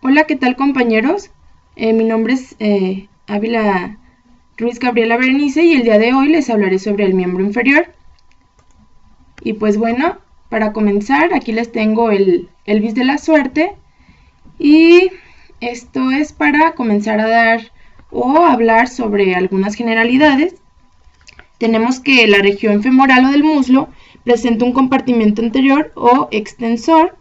Hola, ¿qué tal compañeros? Mi nombre es Ávila Ruiz Gabriela Berenice y el día de hoy les hablaré sobre el miembro inferior. Y pues bueno, para comenzar aquí les tengo el bis de la suerte y esto es para comenzar a dar o hablar sobre algunas generalidades. Tenemos que la región femoral o del muslo presenta un compartimento anterior o extensor,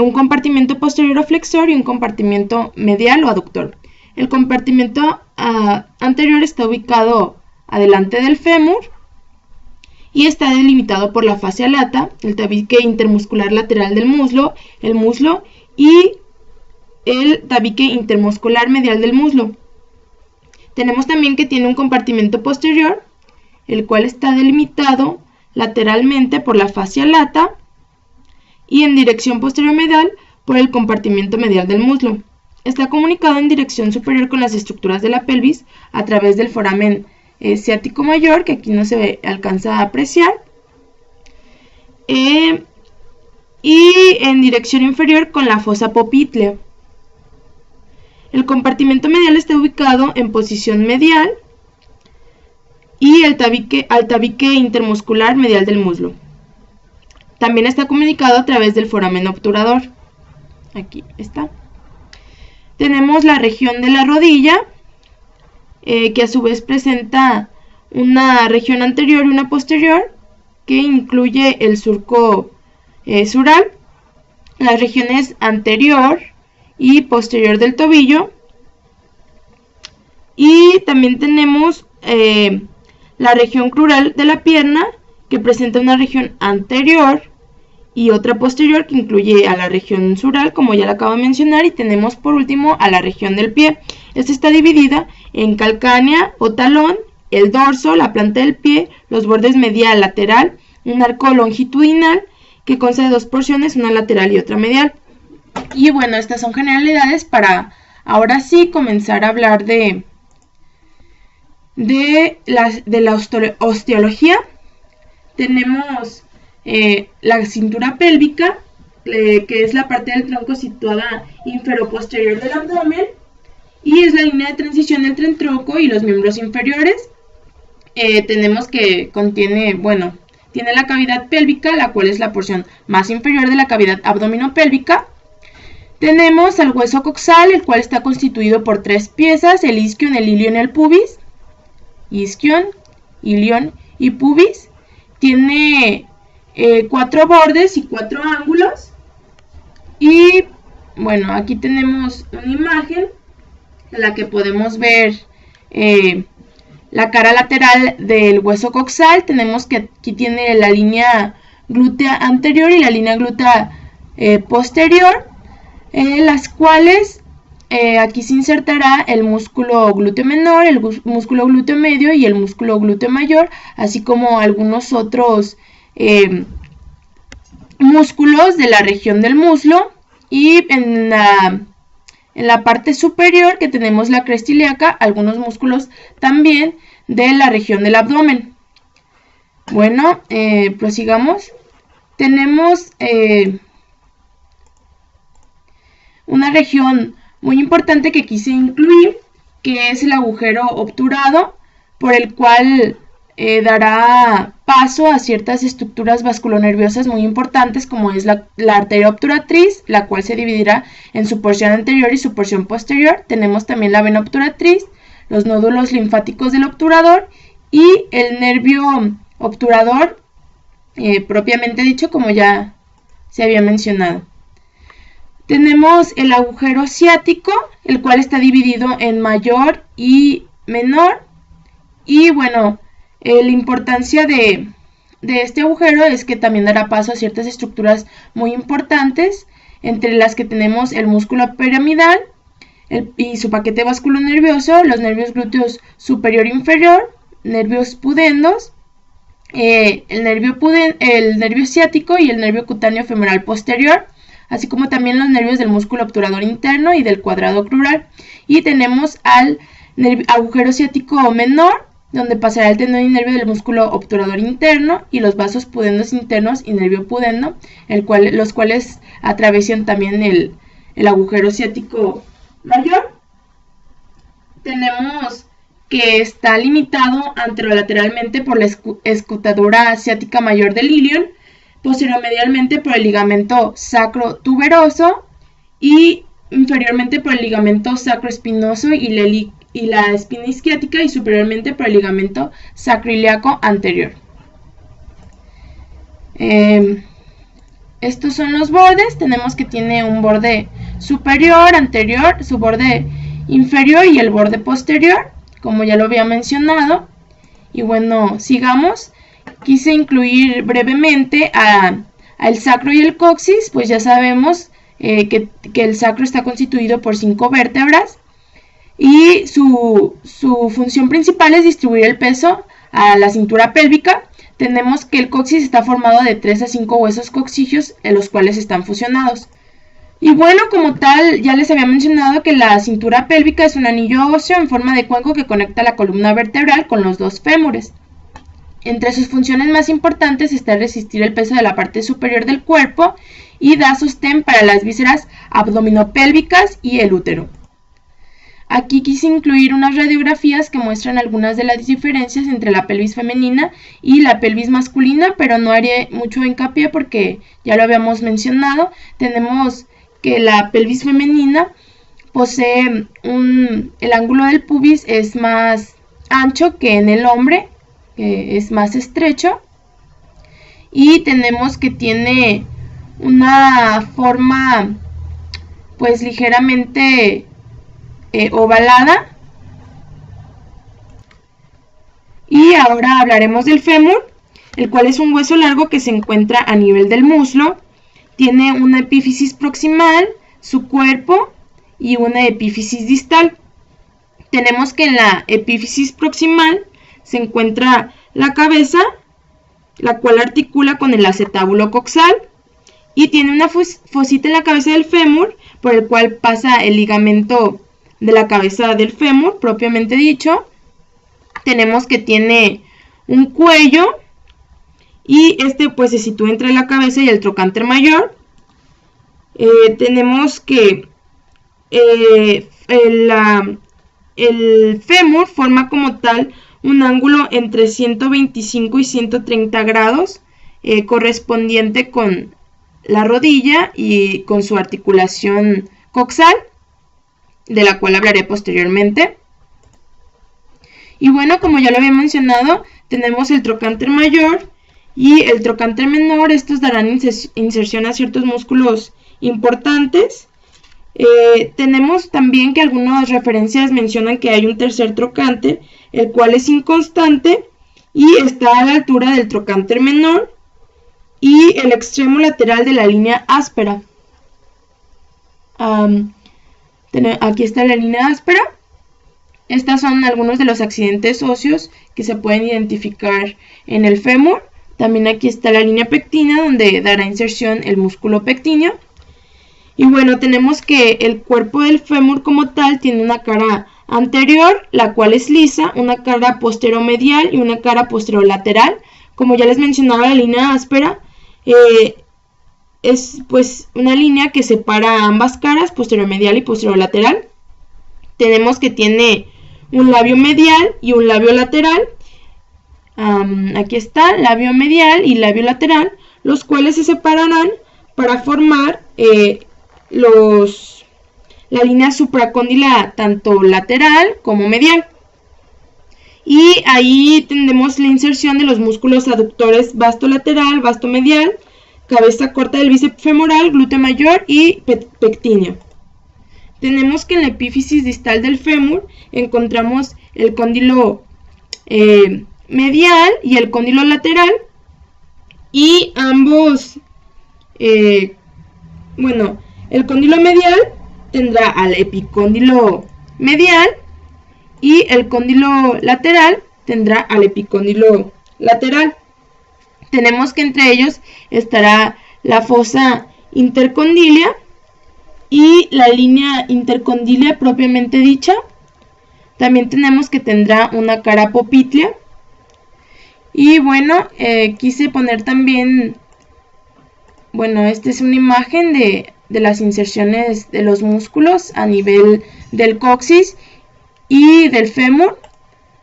un compartimento posterior o flexor y un compartimento medial o aductor. El compartimento anterior está ubicado adelante del fémur y está delimitado por la fascia lata, el tabique intermuscular lateral del muslo, el muslo y el tabique intermuscular medial del muslo. Tenemos también que tiene un compartimento posterior, el cual está delimitado lateralmente por la fascia lata y en dirección posterior medial por el compartimento medial del muslo. Está comunicado en dirección superior con las estructuras de la pelvis a través del foramen ciático mayor, que aquí no se alcanza a apreciar, y en dirección inferior con la fosa poplítea. El compartimento medial está ubicado en posición medial y al tabique intermuscular medial del muslo. También está comunicado a través del foramen obturador. Aquí está. Tenemos la región de la rodilla, que a su vez presenta una región anterior y una posterior, que incluye el surco sural, las regiones anterior y posterior del tobillo. Y también tenemos la región crural de la pierna, que presenta una región anterior y otra posterior que incluye a la región sural, como ya la acabo de mencionar, y tenemos por último a la región del pie. Esta está dividida en calcánea o talón, el dorso, la planta del pie, los bordes medial, lateral, un arco longitudinal que consta de dos porciones, una lateral y otra medial. Y bueno, estas son generalidades para ahora sí comenzar a hablar de la osteología. Tenemos la cintura pélvica, que es la parte del tronco situada infero-posterior del abdomen, y es la línea de transición entre el tronco y los miembros inferiores. Tenemos que tiene la cavidad pélvica, la cual es la porción más inferior de la cavidad abdominopélvica. Tenemos al hueso coxal, el cual está constituido por tres piezas: el isquion, el ilion y el pubis. Isquion, ilion y pubis. Tiene 4 bordes y 4 ángulos. Y bueno, aquí tenemos una imagen en la que podemos ver la cara lateral del hueso coxal. Tenemos que aquí tiene la línea glútea anterior y la línea glútea posterior, las cuales aquí se insertará el músculo glúteo menor, el músculo glúteo medio y el músculo glúteo mayor, así como algunos otros músculos de la región del muslo. Y en la parte superior, que tenemos la cresta ilíaca, algunos músculos también de la región del abdomen. Bueno, prosigamos. Tenemos una región muy importante que quise incluir, que es el agujero obturado, por el cual dará paso a ciertas estructuras vasculonerviosas muy importantes, como es la arteria obturatriz, la cual se dividirá en su porción anterior y su porción posterior. Tenemos también la vena obturatriz, los nódulos linfáticos del obturador y el nervio obturador propiamente dicho, como ya se había mencionado. Tenemos el agujero ciático, el cual está dividido en mayor y menor. Y bueno, la importancia de este agujero es que también dará paso a ciertas estructuras muy importantes, entre las que tenemos el músculo piramidal y su paquete vasculonervioso, los nervios glúteos superior e inferior, nervios pudendos, el nervio ciático y el nervio cutáneo femoral posterior, así como también los nervios del músculo obturador interno y del cuadrado crural. Y tenemos al agujero ciático menor, donde pasará el tendón y nervio del músculo obturador interno y los vasos pudendos internos y nervio pudendo, los cuales atraviesan también el agujero ciático mayor. Tenemos que está limitado anterolateralmente por la escotadura ciática mayor del ilion, posteriormedialmente por el ligamento sacro-tuberoso y inferiormente por el ligamento sacroespinoso y la espina isquiática, y superiormente por el ligamento sacroiliaco anterior. Estos son los bordes. Tenemos que tiene un borde superior, anterior, su borde inferior y el borde posterior, como ya lo había mencionado. Y bueno, sigamos. Quise incluir brevemente al sacro y el coxis, pues ya sabemos que el sacro está constituido por 5 vértebras y su función principal es distribuir el peso a la cintura pélvica. Tenemos que el coxis está formado de 3 a 5 huesos coxígeos, en los cuales están fusionados. Y bueno, como tal, ya les había mencionado que la cintura pélvica es un anillo óseo en forma de cuenco que conecta la columna vertebral con los dos fémures. Entre sus funciones más importantes está resistir el peso de la parte superior del cuerpo y da sostén para las vísceras abdominopélvicas y el útero. Aquí quise incluir unas radiografías que muestran algunas de las diferencias entre la pelvis femenina y la pelvis masculina, pero no haré mucho hincapié porque ya lo habíamos mencionado. Tenemos que la pelvis femenina posee el ángulo del pubis es más ancho que en el hombre, que es más estrecho, y tenemos que tiene una forma pues ligeramente ovalada. Y ahora hablaremos del fémur, el cual es un hueso largo que se encuentra a nivel del muslo. Tiene una epífisis proximal, su cuerpo y una epífisis distal. Tenemos que en la epífisis proximal se encuentra la cabeza, la cual articula con el acetábulo coxal, y tiene una fosita en la cabeza del fémur por el cual pasa el ligamento de la cabeza del fémur propiamente dicho. Tenemos que tiene un cuello y este pues se sitúa entre la cabeza y el trocánter mayor. Tenemos que el fémur forma como tal un ángulo entre 125 y 130 grados correspondiente con la rodilla y con su articulación coxal, de la cual hablaré posteriormente. Y bueno, como ya lo había mencionado, tenemos el trocánter mayor y el trocánter menor. Estos darán inserción a ciertos músculos importantes. Tenemos también que algunas referencias mencionan que hay un tercer trocánter, el cual es inconstante y está a la altura del trocánter menor y el extremo lateral de la línea áspera. Aquí está la línea áspera. Estos son algunos de los accidentes óseos que se pueden identificar en el fémur. También aquí está la línea pectina, donde dará inserción el músculo pectíneo. Y bueno, tenemos que el cuerpo del fémur como tal tiene una cara anterior, la cual es lisa, una cara posteromedial y una cara posterolateral. Como ya les mencionaba, la línea áspera es pues una línea que separa ambas caras, posteromedial y posterolateral. Tenemos que tiene un labio medial y un labio lateral. Aquí está, labio medial y labio lateral, los cuales se separarán para formar la línea supracóndila tanto lateral como medial. Y ahí tendremos la inserción de los músculos aductores vasto lateral, vasto medial, cabeza corta del bíceps femoral, glúteo mayor y pectíneo. Tenemos que en la epífisis distal del fémur encontramos el cóndilo medial y el cóndilo lateral, y ambos, el cóndilo medial tendrá al epicóndilo medial y el cóndilo lateral tendrá al epicóndilo lateral. Tenemos que entre ellos estará la fosa intercondilia y la línea intercondilia propiamente dicha. También tenemos que tendrá una cara popitlea. Y quise poner también, esta es una imagen de de las inserciones de los músculos a nivel del coxis y del fémur,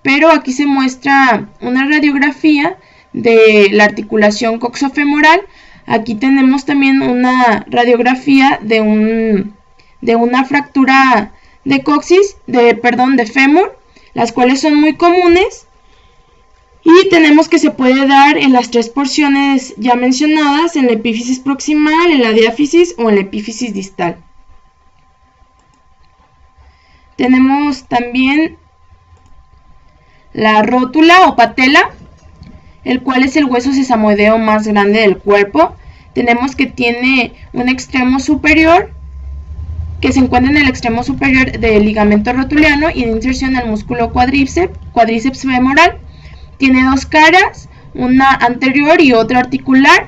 pero aquí se muestra una radiografía de la articulación coxofemoral. Aquí tenemos también una radiografía de una fractura de coxis, de fémur, las cuales son muy comunes, y tenemos que se puede dar en las tres porciones ya mencionadas, en la epífisis proximal, en la diáfisis o en la epífisis distal. Tenemos también la rótula o patela, el cual es el hueso sesamoideo más grande del cuerpo. Tenemos que tiene un extremo superior que se encuentra en el extremo superior del ligamento rotuliano y de inserción al músculo cuádriceps femoral. Tiene dos caras, una anterior y otra articular.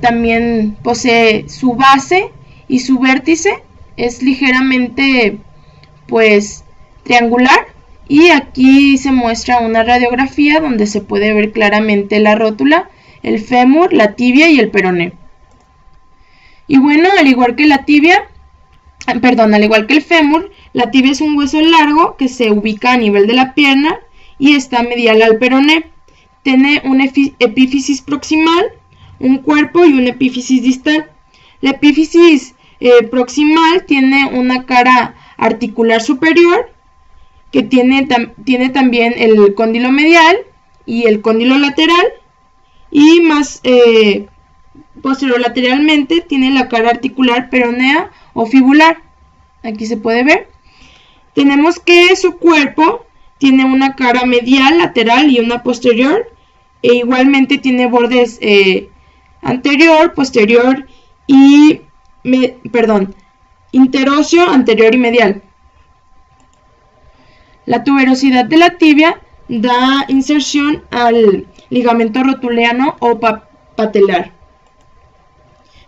También posee su base y su vértice. Es ligeramente triangular. Y aquí se muestra una radiografía donde se puede ver claramente la rótula, el fémur, la tibia y el peroné. Y bueno, al igual que el fémur, la tibia es un hueso largo que se ubica a nivel de la pierna y está medial al peroné. Tiene una epífisis proximal, un cuerpo y una epífisis distal. La epífisis proximal tiene una cara articular superior que tiene también el cóndilo medial y el cóndilo lateral, y más posterolateralmente tiene la cara articular peronea o fibular. Aquí se puede ver. Tenemos que su cuerpo tiene una cara medial, lateral y una posterior, e igualmente tiene bordes anterior, posterior y interóseo, anterior y medial. La tuberosidad de la tibia da inserción al ligamento rotuliano o patelar.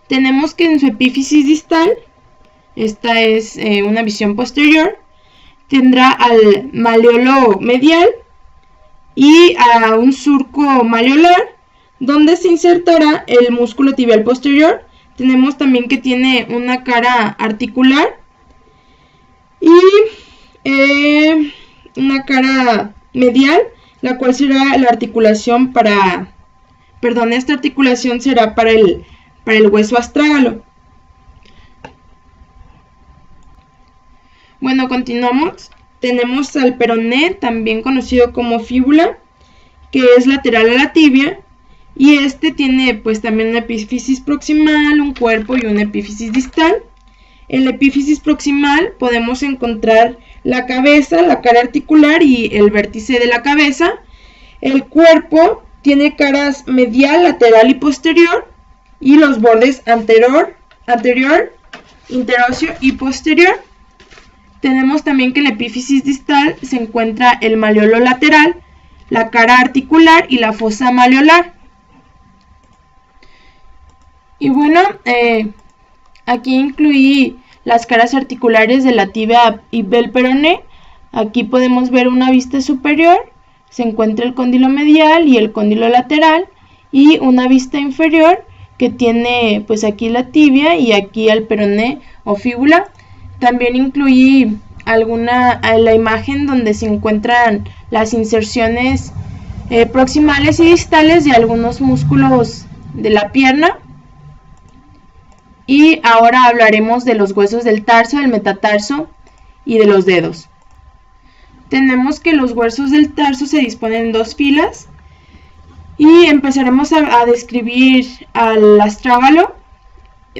Tenemos que en su epífisis distal, esta es una visión posterior, tendrá al maleolo medial y a un surco maleolar donde se insertará el músculo tibial posterior. Tenemos también que tiene una cara articular y una cara medial, la cual será la articulación esta articulación será para el hueso astrágalo. Bueno, continuamos. Tenemos al peroné, también conocido como fíbula, que es lateral a la tibia, y este tiene también una epífisis proximal, un cuerpo y una epífisis distal. En la epífisis proximal podemos encontrar la cabeza, la cara articular y el vértice de la cabeza. El cuerpo tiene caras medial, lateral y posterior, y los bordes anterior, interóseo y posterior. Tenemos también que en la epífisis distal se encuentra el maleolo lateral, la cara articular y la fosa maleolar. Y bueno, aquí incluí las caras articulares de la tibia y del peroné. Aquí podemos ver una vista superior, se encuentra el cóndilo medial y el cóndilo lateral, y una vista inferior que tiene aquí la tibia y aquí el peroné o fíbula. También incluí la imagen donde se encuentran las inserciones proximales y distales de algunos músculos de la pierna. Y ahora hablaremos de los huesos del tarso, del metatarso y de los dedos. Tenemos que los huesos del tarso se disponen en dos filas y empezaremos a describir al astrágalo,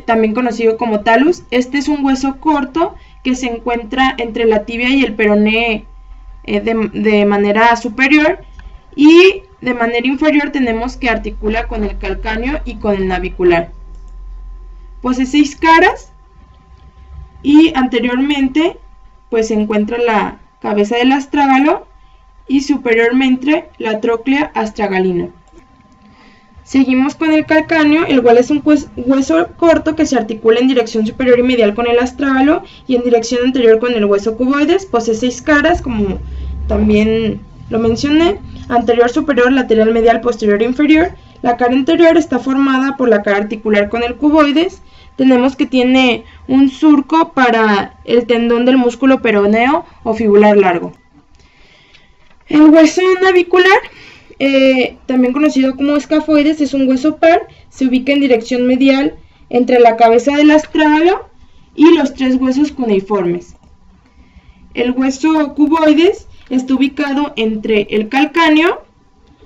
también conocido como talus. Este es un hueso corto que se encuentra entre la tibia y el peroné de manera superior, y de manera inferior tenemos que articula con el calcáneo y con el navicular. Posee 6 caras y anteriormente se encuentra la cabeza del astrágalo y superiormente la tróclea astragalina. Seguimos con el calcáneo, el cual es un hueso corto que se articula en dirección superior y medial con el astrágalo y en dirección anterior con el hueso cuboides. Posee 6 caras, como también lo mencioné: anterior, superior, lateral, medial, posterior e inferior. La cara anterior está formada por la cara articular con el cuboides. tenemos que tiene un surco para el tendón del músculo peroneo o fibular largo. El hueso navicular, también conocido como escafoides, es un hueso par, se ubica en dirección medial entre la cabeza del astrágalo y los tres huesos cuneiformes. El hueso cuboides está ubicado entre el calcáneo,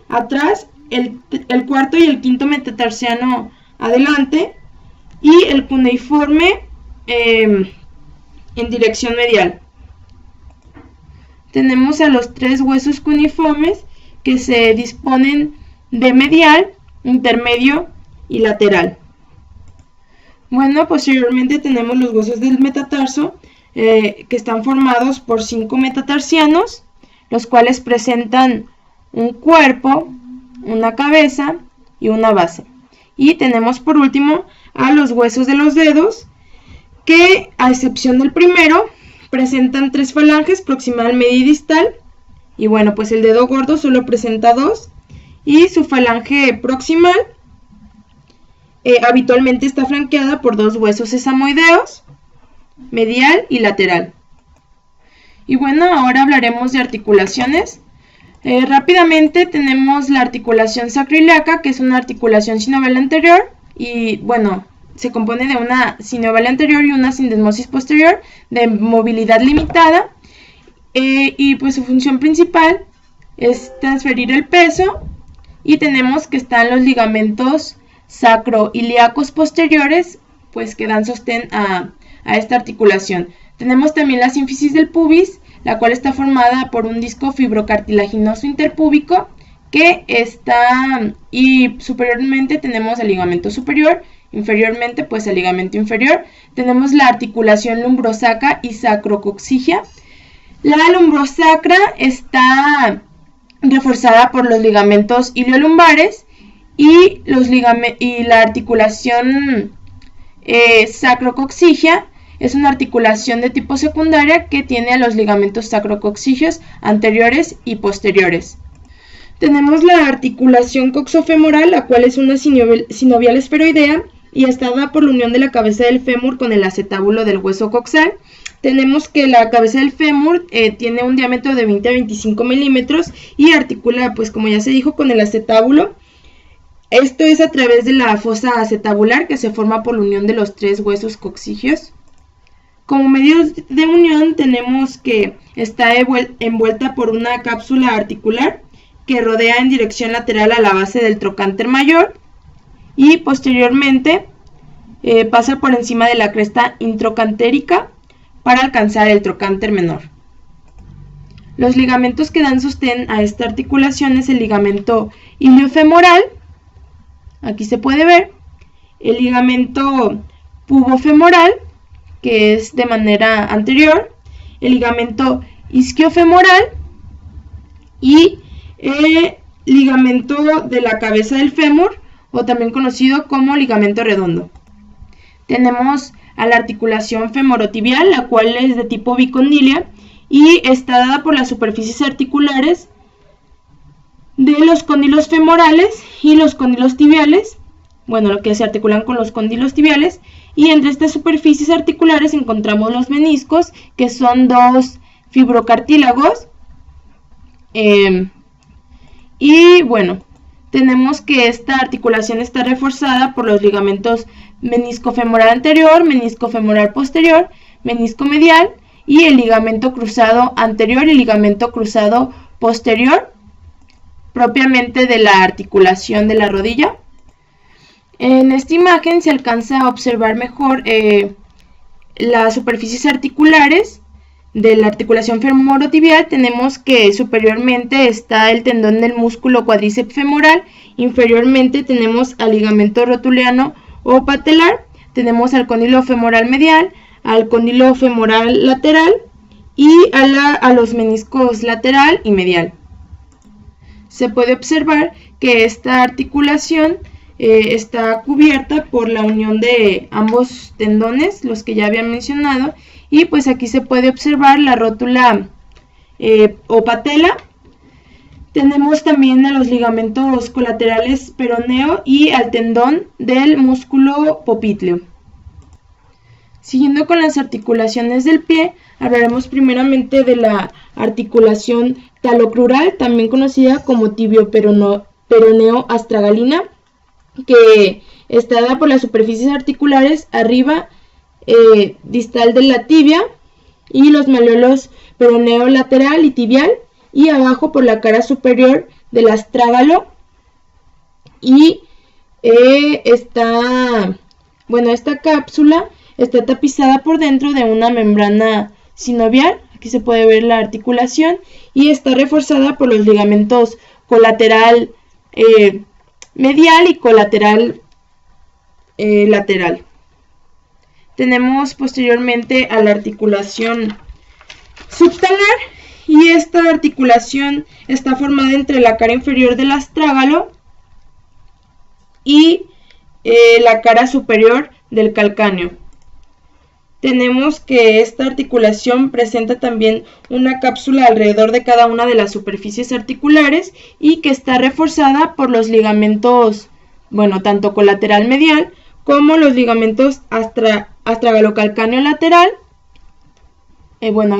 atrás, el cuarto y el quinto metatarsiano adelante, y el cuneiforme en dirección medial. Tenemos a los tres huesos cuneiformes que se disponen de medial, intermedio y lateral. Bueno, posteriormente tenemos los huesos del metatarso, que están formados por 5 metatarsianos, los cuales presentan un cuerpo, una cabeza y una base. Y tenemos por último a los huesos de los dedos, que a excepción del primero, presentan 3 falanges, proximal, media y distal. Y bueno, pues el dedo gordo solo presenta 2, y su falange proximal habitualmente está flanqueada por 2 huesos sesamoideos, medial y lateral. Y bueno, ahora hablaremos de articulaciones. Rápidamente tenemos la articulación sacroiliaca, que es una articulación sinovial anterior, y bueno, se compone de una sinovial anterior y una sindesmosis posterior de movilidad limitada, y pues su función principal es transferir el peso, y tenemos que están los ligamentos sacroiliacos posteriores, pues que dan sostén a esta articulación. Tenemos también la sínfisis del pubis, la cual está formada por un disco fibrocartilaginoso interpúbico que está, y superiormente tenemos el ligamento superior, inferiormente pues el ligamento inferior. Tenemos la articulación lumbrosacra y sacrocoxigia. La lumbrosacra está reforzada por los ligamentos iliolumbares, y la articulación sacrocoxigia es una articulación de tipo secundaria que tiene a los ligamentos sacrocoxigios anteriores y posteriores. Tenemos la articulación coxofemoral, la cual es una sinovial esferoidea y está dada por la unión de la cabeza del fémur con el acetábulo del hueso coxal. Tenemos que la cabeza del fémur tiene un diámetro de 20 a 25 milímetros y articula, pues como ya se dijo, con el acetábulo. Esto es a través de la fosa acetabular, que se forma por la unión de los 3 huesos coxigios. Como medios de unión tenemos que está envuelta por una cápsula articular que rodea en dirección lateral a la base del trocánter mayor, y posteriormente pasa por encima de la cresta introcantérica para alcanzar el trocánter menor. Los ligamentos que dan sostén a esta articulación es el ligamento iliofemoral, aquí se puede ver, el ligamento pubofemoral, que es de manera anterior, el ligamento isquiofemoral y el ligamento de la cabeza del fémur, o también conocido como ligamento redondo. Tenemos a la articulación femorotibial, la cual es de tipo bicondilia y está dada por las superficies articulares de los cóndilos femorales y los cóndilos tibiales, bueno, lo que se articulan con los cóndilos tibiales, y entre estas superficies articulares encontramos los meniscos, que son 2 fibrocartílagos, y bueno, tenemos que esta articulación está reforzada por los ligamentos menisco femoral anterior, menisco femoral posterior, menisco medial y el ligamento cruzado anterior y ligamento cruzado posterior, propiamente de la articulación de la rodilla. En esta imagen se alcanza a observar mejor las superficies articulares de la articulación femorotibial. Tenemos que superiormente está el tendón del músculo cuádriceps femoral, inferiormente tenemos al ligamento rotuliano o patelar, tenemos al cóndilo femoral medial, al cóndilo femoral lateral y a los meniscos lateral y medial. Se puede observar que esta articulación está cubierta por la unión de ambos tendones, los que ya había mencionado, y pues aquí se puede observar la rótula o patela. Tenemos también a los ligamentos colaterales peroneo y al tendón del músculo popliteo. Siguiendo con las articulaciones del pie, hablaremos primeramente de la articulación talocrural, también conocida como tibio-peroneo astragalina, que está dada por las superficies articulares arriba distal de la tibia y los malleolos peroneo lateral y tibial, y abajo por la cara superior del astrágalo. Y esta cápsula está tapizada por dentro de una membrana sinovial. Aquí se puede ver la articulación y está reforzada por los ligamentos colateral medial y colateral lateral. Tenemos posteriormente a la articulación subtalar, y esta articulación está formada entre la cara inferior del astrágalo y la cara superior del calcáneo. Tenemos que esta articulación presenta también una cápsula alrededor de cada una de las superficies articulares y que está reforzada por los ligamentos, tanto colateral medial como los ligamentos astragalocalcáneo lateral.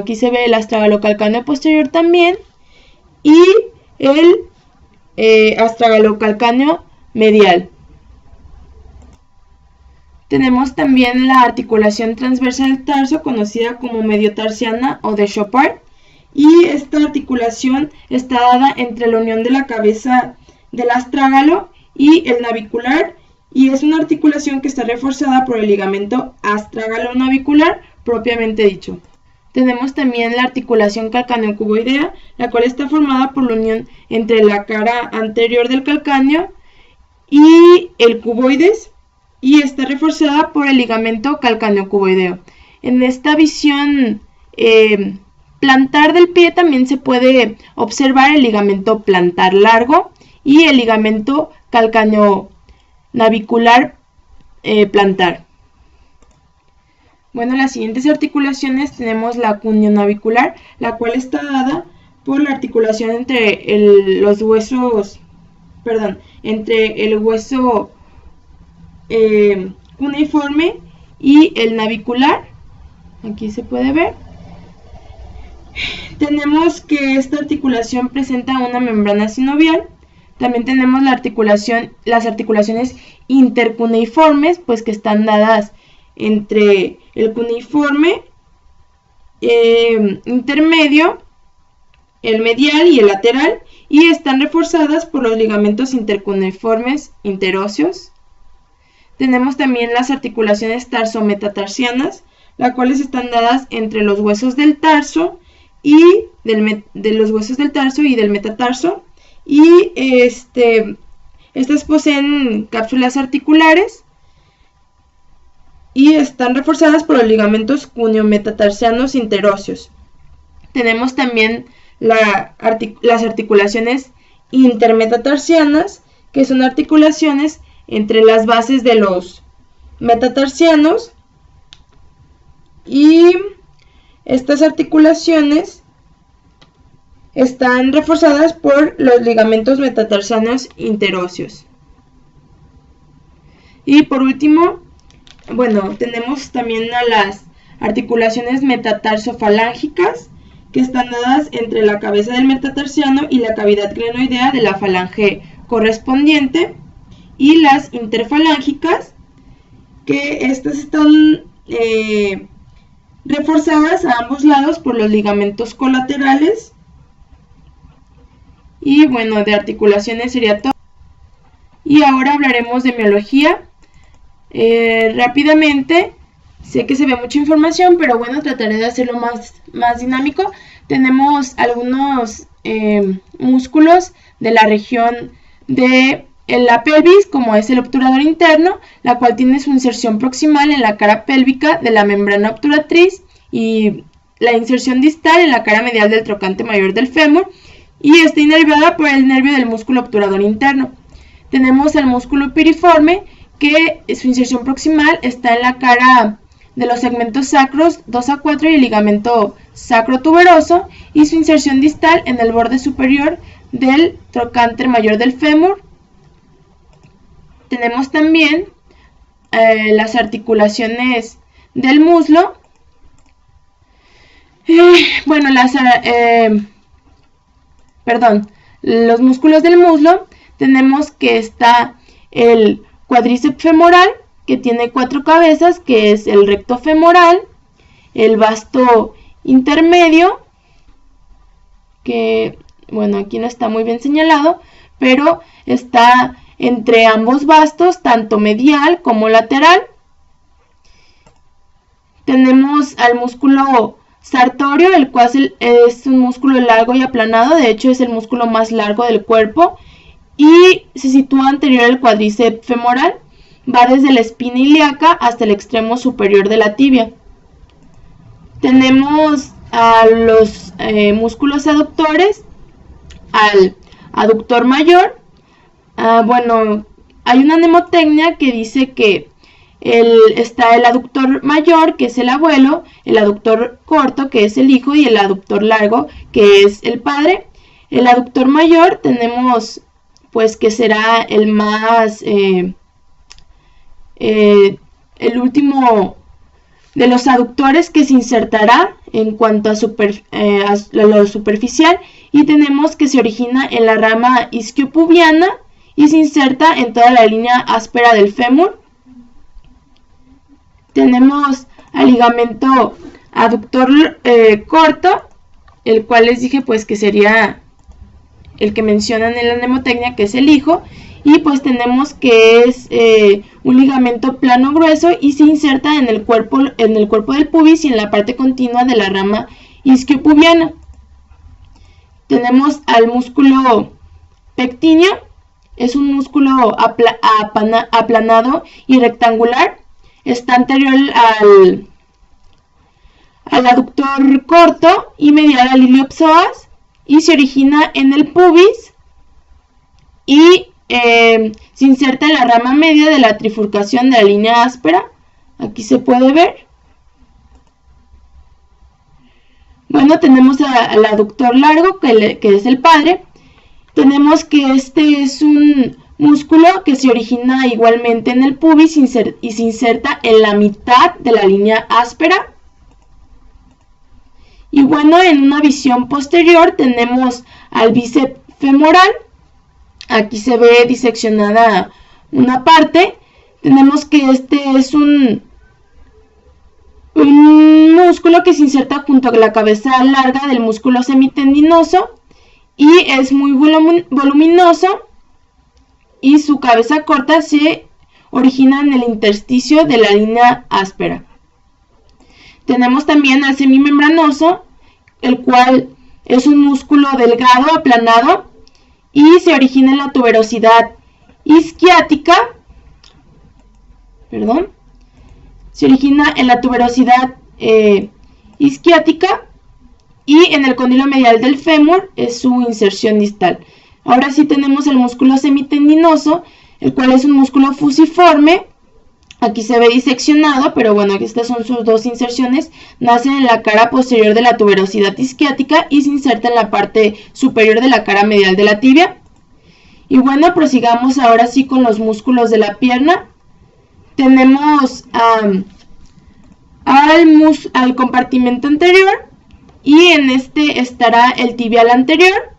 Aquí se ve el astragalocalcáneo posterior también y el astragalocalcáneo medial. Tenemos también la articulación transversa del tarso, conocida como mediotarsiana o de Chopard, y esta articulación está dada entre la unión de la cabeza del astrágalo y el navicular, y es una articulación que está reforzada por el ligamento astrágalo-navicular propiamente dicho. Tenemos también la articulación calcáneo-cuboidea, la cual está formada por la unión entre la cara anterior del calcáneo y el cuboides, y está reforzada por el ligamento calcáneo-cuboideo. En esta visión plantar del pie también se puede observar el ligamento plantar largo y el ligamento calcáneo-navicular plantar. Las siguientes articulaciones tenemos la cuneo-navicular, la cual está dada por la articulación entre el hueso cuneiforme y el navicular. Aquí se puede ver. Tenemos que esta articulación presenta una membrana sinovial. También tenemos las articulaciones intercuneiformes, pues que están dadas entre el cuneiforme intermedio, el medial y el lateral, y están reforzadas por los ligamentos intercuneiformes interóseos. Tenemos también las articulaciones tarso-metatarsianas, las cuales están dadas entre los huesos del tarso y del metatarso, y estas poseen cápsulas articulares y están reforzadas por los ligamentos cuneo-metatarsianos interóseos. Tenemos también las articulaciones intermetatarsianas, que son articulaciones entre las bases de los metatarsianos, y estas articulaciones están reforzadas por los ligamentos metatarsianos interóseos. Y por último, tenemos también a las articulaciones metatarsofalángicas, que están dadas entre la cabeza del metatarsiano y la cavidad glenoidea de la falange correspondiente, y las interfalángicas, que estas están reforzadas a ambos lados por los ligamentos colaterales. Y de articulaciones sería todo. Y ahora hablaremos de miología. Rápidamente, sé que se ve mucha información, pero trataré de hacerlo más dinámico. Tenemos algunos músculos de la región de la pelvis, como es el obturador interno, la cual tiene su inserción proximal en la cara pélvica de la membrana obturatriz y la inserción distal en la cara medial del trocante mayor del fémur, y está inervada por el nervio del músculo obturador interno. Tenemos el músculo piriforme, que su inserción proximal está en la cara de los segmentos sacros 2 a 4 y el ligamento sacrotuberoso, y su inserción distal en el borde superior del trocánter mayor del fémur. Tenemos también las articulaciones del muslo. Bueno, los músculos del muslo, tenemos que está el cuádriceps femoral, que tiene 4 cabezas, que es el recto femoral, el vasto intermedio, que, bueno, aquí no está muy bien señalado, pero está entre ambos vastos, tanto medial como lateral. Tenemos al músculo sartorio, el cual es un músculo largo y aplanado, de hecho es el músculo más largo del cuerpo y se sitúa anterior al cuádriceps femoral, va desde la espina ilíaca hasta el extremo superior de la tibia. Tenemos a los músculos aductores, al aductor mayor. Bueno, hay una mnemotecnia que dice que está el aductor mayor, que es el abuelo, el aductor corto, que es el hijo, y el aductor largo, que es el padre. El aductor mayor tenemos, pues, que será el más, el último de los aductores que se insertará en cuanto a lo superficial, y tenemos que se origina en la rama isquiopubiana y se inserta en toda la línea áspera del fémur. Tenemos al ligamento aductor corto, el cual les dije pues que sería el que mencionan en la mnemotecnia, que es el hijo, y pues tenemos que es un ligamento plano grueso y se inserta en el cuerpo del pubis y en la parte continua de la rama isquiopubiana. Tenemos al músculo pectíneo, es un músculo aplanado y rectangular, está anterior al aductor corto y medial al iliopsoas y se origina en el pubis y se inserta en la rama media de la trifurcación de la línea áspera. Aquí se puede ver. Bueno, tenemos al aductor largo, que es el padre. Tenemos que este es un músculo que se origina igualmente en el pubis y se inserta en la mitad de la línea áspera. Y bueno, en una visión posterior tenemos al bíceps femoral. Aquí se ve diseccionada una parte. Tenemos que este es un músculo que se inserta junto a la cabeza larga del músculo semitendinoso y es muy voluminoso, y su cabeza corta se origina en el intersticio de la línea áspera. Tenemos también al semimembranoso, el cual es un músculo delgado, aplanado, y se origina en la tuberosidad isquiática. Se origina en la tuberosidad isquiática y en el cóndilo medial del fémur es su inserción distal. Ahora sí tenemos el músculo semitendinoso, el cual es un músculo fusiforme. Aquí se ve diseccionado, pero bueno, estas son sus dos inserciones. Nace en la cara posterior de la tuberosidad isquiática y se inserta en la parte superior de la cara medial de la tibia. Y bueno, prosigamos ahora sí con los músculos de la pierna. Tenemos al compartimento anterior y en este estará el tibial anterior.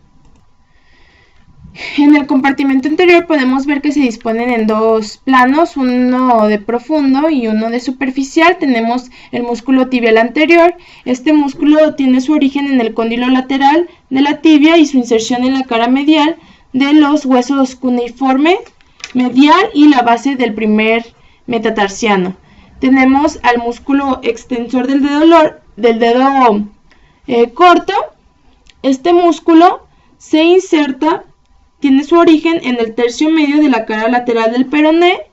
En el compartimento anterior podemos ver que se disponen en dos planos, uno de profundo y uno de superficial. Tenemos el músculo tibial anterior. Este músculo tiene su origen en el cóndilo lateral de la tibia y su inserción en la cara medial de los huesos cuneiforme medial y la base del primer metatarsiano. Tenemos al músculo extensor del dedo corto. Este músculo se inserta, tiene su origen en el tercio medio de la cara lateral del peroné.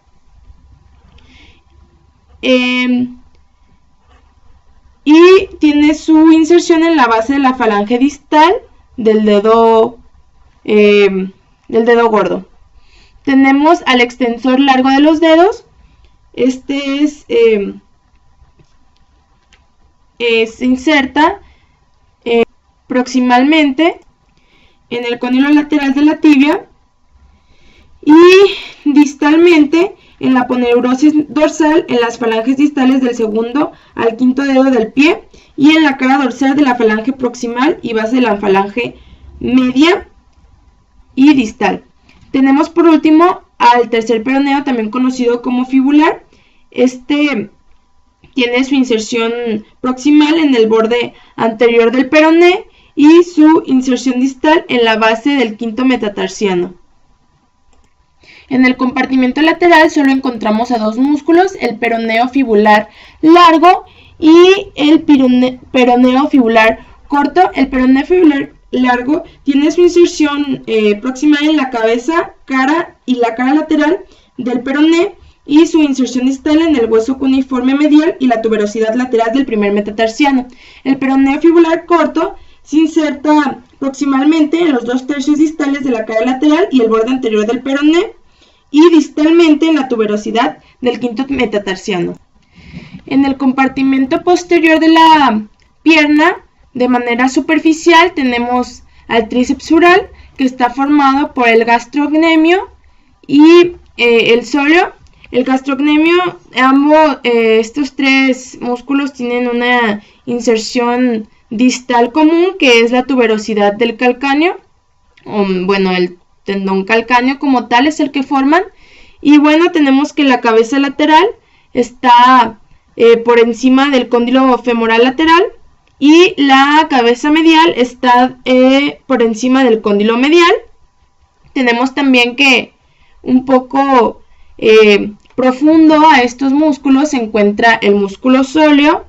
Y tiene su inserción en la base de la falange distal del dedo gordo. Tenemos al extensor largo de los dedos. Este se inserta proximalmente en el cóndilo lateral de la tibia y distalmente en la aponeurosis dorsal en las falanges distales del segundo al quinto dedo del pie y en la cara dorsal de la falange proximal y base de la falange media y distal. Tenemos por último al tercer peroneo, también conocido como fibular. Este tiene su inserción proximal en el borde anterior del peroné y su inserción distal en la base del quinto metatarsiano. En el compartimento lateral solo encontramos a dos músculos, el peroneo fibular largo y el peroneo fibular corto. El peroneo fibular largo tiene su inserción proximal en la cabeza, cara y la cara lateral del peroné y su inserción distal en el hueso cuneiforme medial y la tuberosidad lateral del primer metatarsiano. El peroneo fibular corto se inserta proximalmente en los 2/3 distales de la cara lateral y el borde anterior del peroné y distalmente en la tuberosidad del quinto metatarsiano. En el compartimento posterior de la pierna, de manera superficial, tenemos al tríceps sural, que está formado por el gastrocnemio y el sóleo. El gastrocnemio, estos tres músculos tienen una inserción distal común, que es la tuberosidad del calcáneo, el tendón calcáneo como tal es el que forman. Y bueno, tenemos que la cabeza lateral está por encima del cóndilo femoral lateral y la cabeza medial está por encima del cóndilo medial. Tenemos también que un poco profundo a estos músculos se encuentra el músculo sóleo,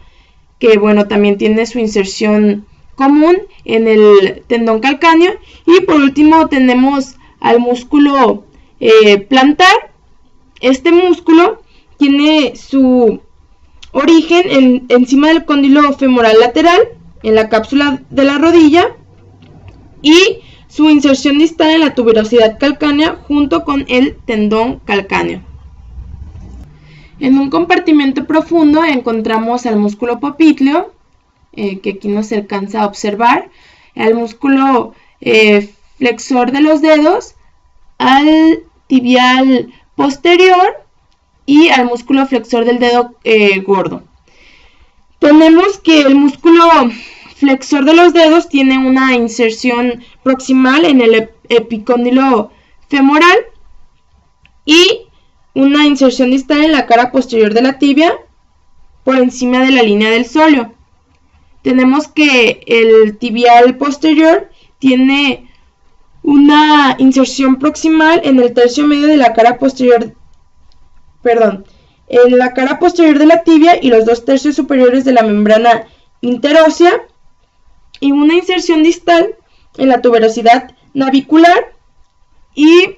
que bueno, también tiene su inserción común en el tendón calcáneo. Y por último tenemos al músculo plantar. Este músculo tiene su origen encima del cóndilo femoral lateral, en la cápsula de la rodilla, y su inserción distal en la tuberosidad calcánea junto con el tendón calcáneo. En un compartimento profundo encontramos al músculo popliteo, que aquí no se alcanza a observar, al músculo flexor de los dedos, al tibial posterior y al músculo flexor del dedo gordo. Tenemos que el músculo flexor de los dedos tiene una inserción proximal en el epicóndilo femoral y una inserción distal en la cara posterior de la tibia por encima de la línea del sóleo. Tenemos que el tibial posterior tiene una inserción proximal en el tercio medio de la cara posterior, en la cara posterior de la tibia y los 2/3 superiores de la membrana interósea, y una inserción distal en la tuberosidad navicular y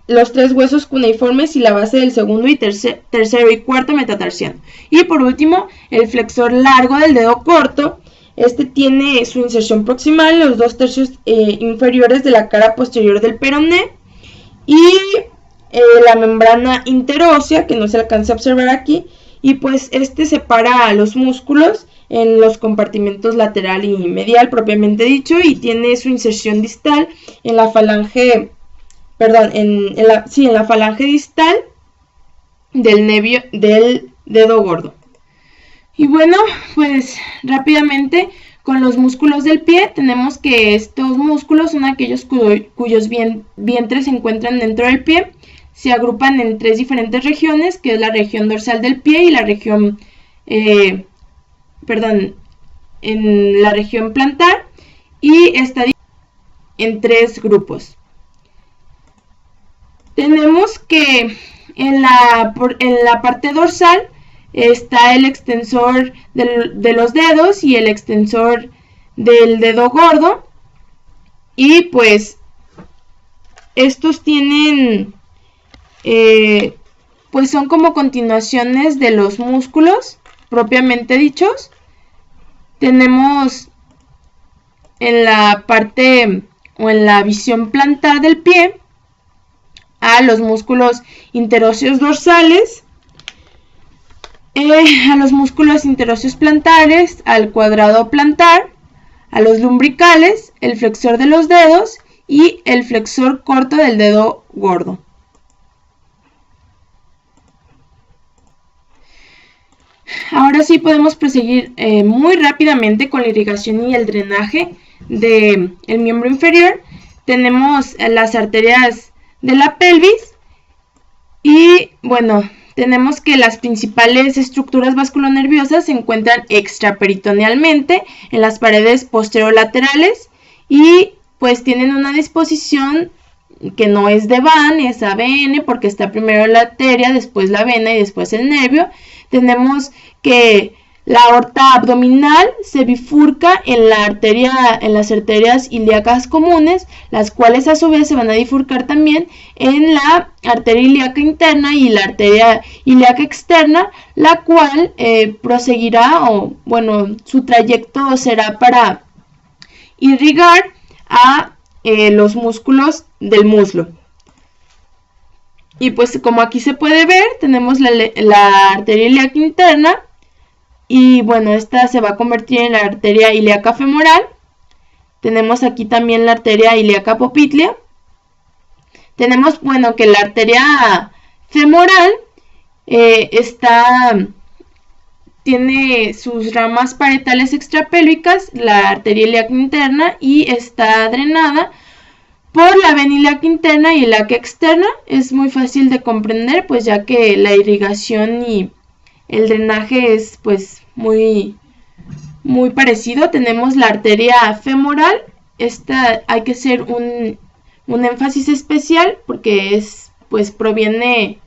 los 3 huesos cuneiformes y la base del segundo y tercero y cuarto metatarsiano. Y por último, el flexor largo del dedo corto. Este tiene su inserción proximal en los 2/3 inferiores de la cara posterior del peroné y la membrana interósea, que no se alcanza a observar aquí, y pues este separa a los músculos en los compartimentos lateral y medial propiamente dicho, y tiene su inserción distal en la falange, en la falange distal del dedo gordo. Y bueno, pues rápidamente con los músculos del pie tenemos que estos músculos son aquellos cuyos vientres se encuentran dentro del pie. Se agrupan en 3 diferentes regiones, que es la región dorsal del pie y la región, en la región plantar, y está en 3 grupos. Tenemos que en la parte dorsal está el extensor de los dedos y el extensor del dedo gordo, y pues estos tienen pues son como continuaciones de los músculos propiamente dichos. Tenemos en la parte o en la visión plantar del pie a los músculos interóseos dorsales, a los músculos interóseos plantares, al cuadrado plantar, a los lumbricales, el flexor de los dedos y el flexor corto del dedo gordo. Ahora sí podemos proseguir muy rápidamente con la irrigación y el drenaje del miembro inferior. Tenemos las arterias de la pelvis y bueno, tenemos que las principales estructuras vasculonerviosas se encuentran extraperitonealmente en las paredes posterolaterales y pues tienen una disposición que no es de Van, es ABN, porque está primero la arteria, después la vena y después el nervio. Tenemos que la aorta abdominal se bifurca en las arterias ilíacas comunes, las cuales a su vez se van a bifurcar también en la arteria ilíaca interna y la arteria ilíaca externa, la cual proseguirá, o bueno, su trayecto será para irrigar a los músculos del muslo. Y pues como aquí se puede ver, tenemos la arteria ilíaca interna y bueno, esta se va a convertir en la arteria ilíaca femoral. Tenemos aquí también la arteria ilíaca popltea. Tenemos, bueno, que la arteria femoral tiene sus ramas parietales extrapélvicas, la arteria ilíaca interna, y está drenada por la vena ilíaca interna y ilíaca externa. Es muy fácil de comprender, pues ya que la irrigación y el drenaje es pues muy parecido. Tenemos la arteria femoral. Esta hay que hacer un énfasis especial porque pues proviene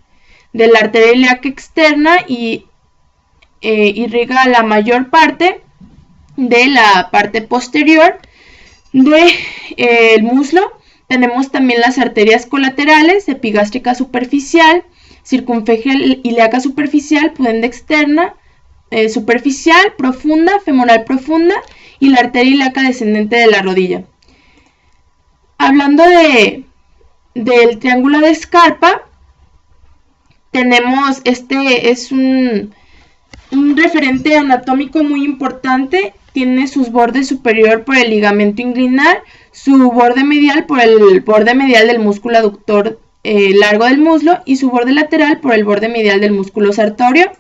de la arteria ilíaca externa y irriga la mayor parte de la parte posterior del muslo. Tenemos también las arterias colaterales, epigástrica superficial, circunfleja ilíaca superficial, pudenda externa, superficial, profunda, femoral profunda y la arteria ilíaca descendente de la rodilla. Hablando del triángulo de Scarpa, tenemos, este es un referente anatómico muy importante. Tiene sus bordes superior por el ligamento inguinal, su borde medial por el borde medial del músculo aductor largo del muslo y su borde lateral por el borde medial del músculo sartorio.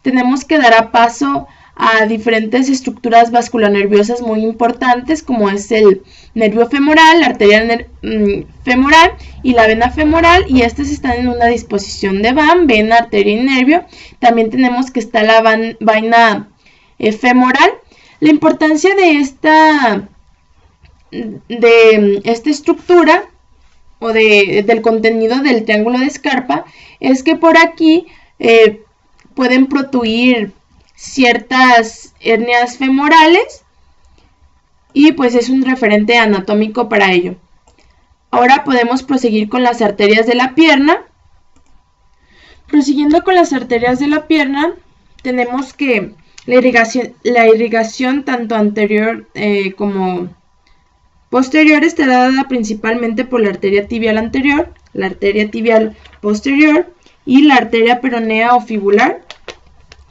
Tenemos que dar paso a diferentes estructuras vasculonerviosas muy importantes, como es el nervio femoral, la arteria femoral y la vena femoral, y estas están en una disposición de Van, vena, arteria y nervio. También tenemos que está la vaina femoral. La importancia de esta estructura o del contenido del triángulo de Scarpa es que por aquí pueden protruir ciertas hernias femorales y pues es un referente anatómico para ello. Ahora podemos proseguir con las arterias de la pierna. Prosiguiendo con las arterias de la pierna, tenemos que la irrigación tanto anterior como posterior está dada principalmente por la arteria tibial anterior, la arteria tibial posterior y la arteria peronea o fibular,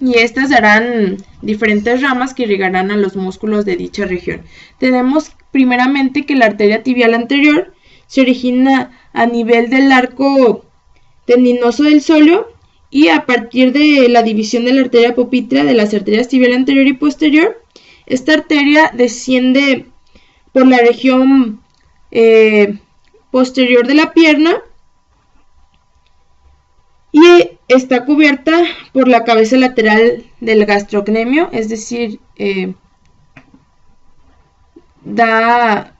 y estas darán diferentes ramas que irrigarán a los músculos de dicha región. Tenemos primeramente que la arteria tibial anterior se origina a nivel del arco tendinoso del sóleo y a partir de la división de la arteria popltea de las arterias tibial anterior y posterior, esta arteria desciende por la región posterior de la pierna y está cubierta por la cabeza lateral del gastrocnemio, es decir, da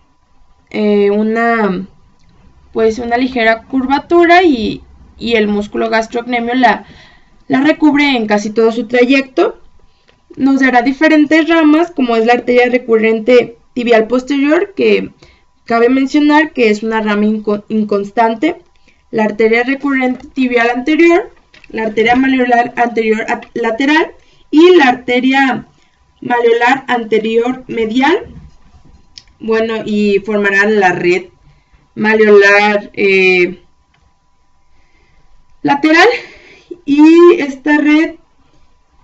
una ligera curvatura y el músculo gastrocnemio la recubre en casi todo su trayecto. Nos dará diferentes ramas, como es la arteria recurrente tibial posterior, que cabe mencionar que es una rama inconstante, la arteria recurrente tibial anterior, la arteria malleolar anterior lateral y la arteria malleolar anterior medial. Bueno, y formarán la red malleolar lateral, y esta red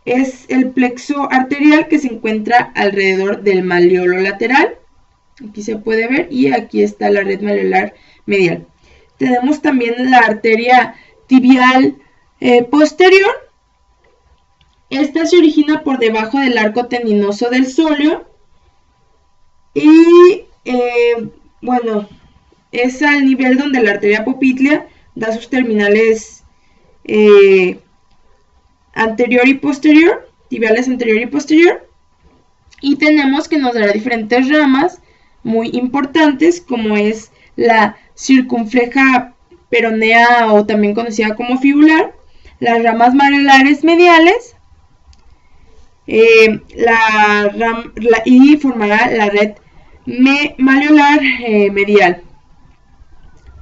es el plexo arterial que se encuentra alrededor del malleolo lateral. Aquí se puede ver, y aquí está la red malleolar medial. Tenemos también la arteria tibial posterior, Esta se origina por debajo del arco tendinoso del sóleo y bueno, es al nivel donde la arteria popltea da sus terminales anterior y posterior, tibiales anterior y posterior, y tenemos que nos dará diferentes ramas muy importantes, como es la circunfleja peronea o también conocida como fibular, las ramas malolares mediales, y formará la red malleolar medial.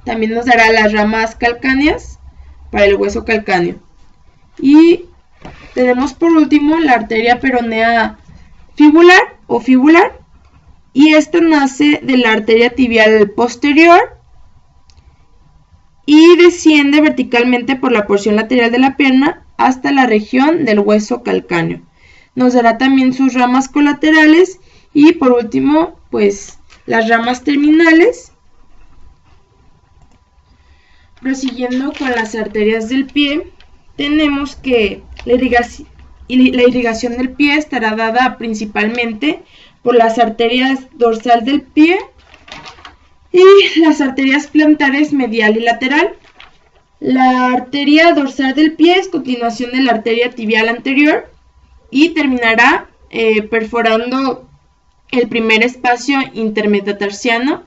También nos dará las ramas calcáneas para el hueso calcáneo. Y tenemos por último la arteria peronea fibular o fibular, y esta nace de la arteria tibial posterior y desciende verticalmente por la porción lateral de la pierna hasta la región del hueso calcáneo. Nos dará también sus ramas colaterales y por último, pues las ramas terminales. Prosiguiendo con las arterias del pie, tenemos que la irrigación del pie estará dada principalmente por las arterias dorsal del pie y las arterias plantares medial y lateral. La arteria dorsal del pie es continuación de la arteria tibial anterior y terminará perforando el primer espacio intermetatarsiano.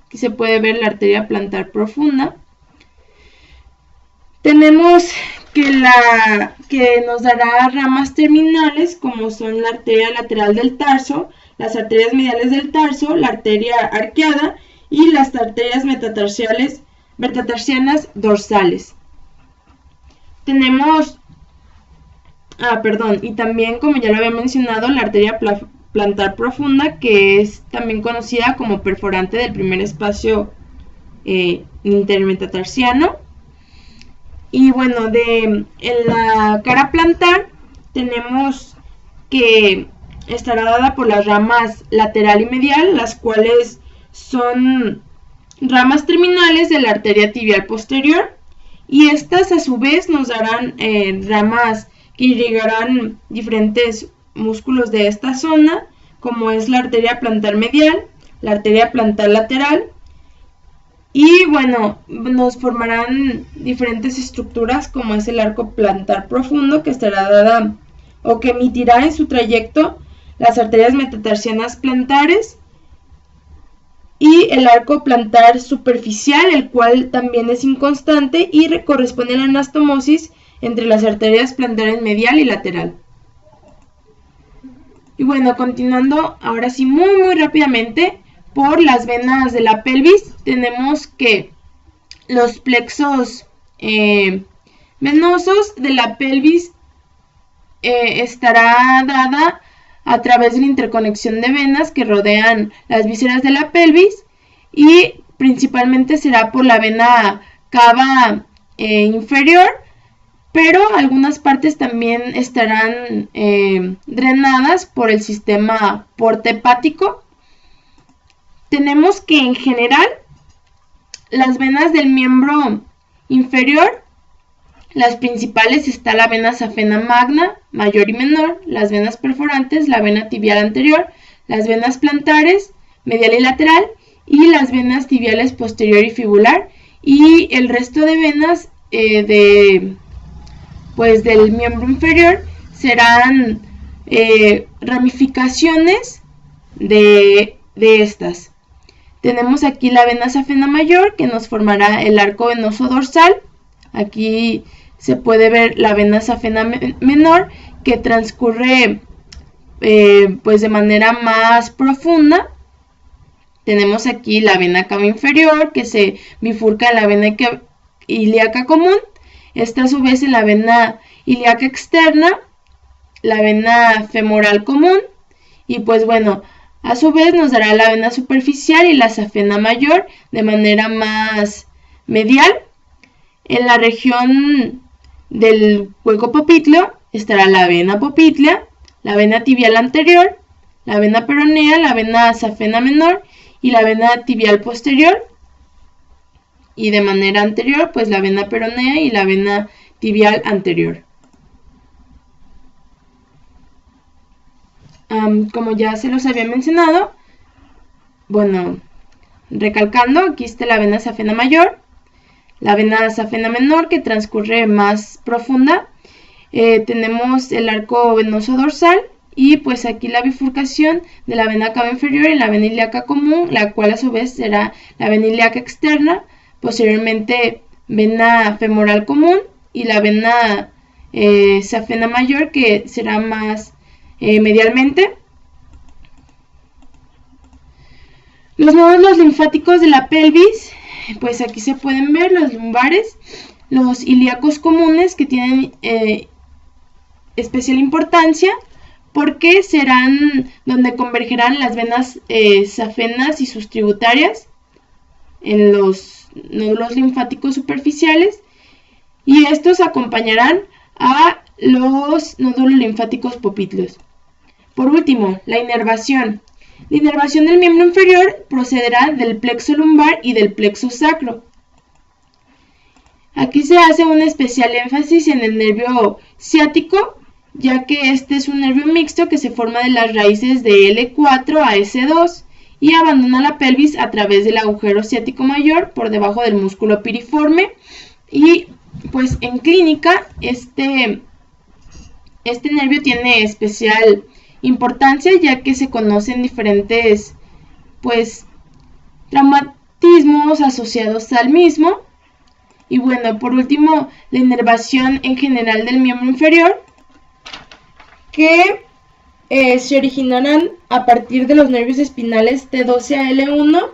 Aquí se puede ver la arteria plantar profunda. Tenemos que nos dará ramas terminales, como son la arteria lateral del tarso, las arterias mediales del tarso, la arteria arqueada y las arterias metatarsianas dorsales. Tenemos, y también, como ya lo había mencionado, la arteria plantar profunda, que es también conocida como perforante del primer espacio intermetatarsiano. Y bueno, en la cara plantar tenemos que estará dada por las ramas lateral y medial, las cuales son ramas terminales de la arteria tibial posterior, y estas a su vez nos darán ramas que irrigarán diferentes músculos de esta zona, como es la arteria plantar medial, la arteria plantar lateral. Y bueno, nos formarán diferentes estructuras, como es el arco plantar profundo, que estará dada o que emitirá en su trayecto las arterias metatarsianas plantares, y el arco plantar superficial, el cual también es inconstante y corresponde a la anastomosis entre las arterias plantares medial y lateral. Y bueno, continuando ahora sí muy rápidamente por las venas de la pelvis, tenemos que los plexos venosos de la pelvis estará dada a través de la interconexión de venas que rodean las vísceras de la pelvis, y principalmente será por la vena cava inferior, pero algunas partes también estarán drenadas por el sistema porta-hepático. Tenemos que en general las venas del miembro inferior, las principales está la vena safena magna, mayor y menor, las venas perforantes, la vena tibial anterior, las venas plantares, medial y lateral, y las venas tibiales posterior y fibular, y el resto de venas del miembro inferior serán ramificaciones de estas. Tenemos aquí la vena safena mayor, que nos formará el arco venoso dorsal. Aquí se puede ver la vena safena menor, que transcurre de manera más profunda. Tenemos aquí la vena cava inferior, que se bifurca en la vena ilíaca común. Esta a su vez en la vena ilíaca externa, la vena femoral común, y pues bueno, a su vez nos dará la vena superficial y la safena mayor de manera más medial. En la región del hueco popliteo estará la vena poplitea, la vena tibial anterior, la vena peronea, la vena safena menor y la vena tibial posterior. Y de manera anterior, pues la vena peronea y la vena tibial anterior. como ya se los había mencionado, bueno, recalcando, aquí está la vena safena mayor, la vena safena menor que transcurre más profunda, tenemos el arco venoso dorsal y pues aquí la bifurcación de la vena cava inferior y la vena ilíaca común, la cual a su vez será la vena ilíaca externa, posteriormente vena femoral común y la vena safena mayor que será más medialmente. Los nódulos linfáticos de la pelvis, pues aquí se pueden ver los lumbares, los ilíacos comunes que tienen especial importancia porque serán donde convergerán las venas safenas y sus tributarias en los nódulos linfáticos superficiales y estos acompañarán a los nódulos linfáticos popliteos. Por último, la inervación. La inervación del miembro inferior procederá del plexo lumbar y del plexo sacro. Aquí se hace un especial énfasis en el nervio ciático, ya que este es un nervio mixto que se forma de las raíces de L4 a S2 y abandona la pelvis a través del agujero ciático mayor por debajo del músculo piriforme. Y pues en clínica este nervio tiene especial importancia ya que se conocen diferentes pues traumatismos asociados al mismo. Y bueno, por último, la inervación en general del miembro inferior que se originarán a partir de los nervios espinales T12 a L1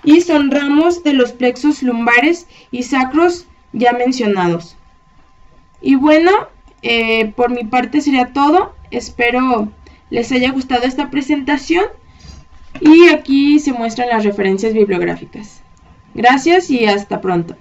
y son ramos de los plexos lumbares y sacros ya mencionados. Y bueno, por mi parte sería todo. Espero les haya gustado esta presentación y aquí se muestran las referencias bibliográficas. Gracias y hasta pronto.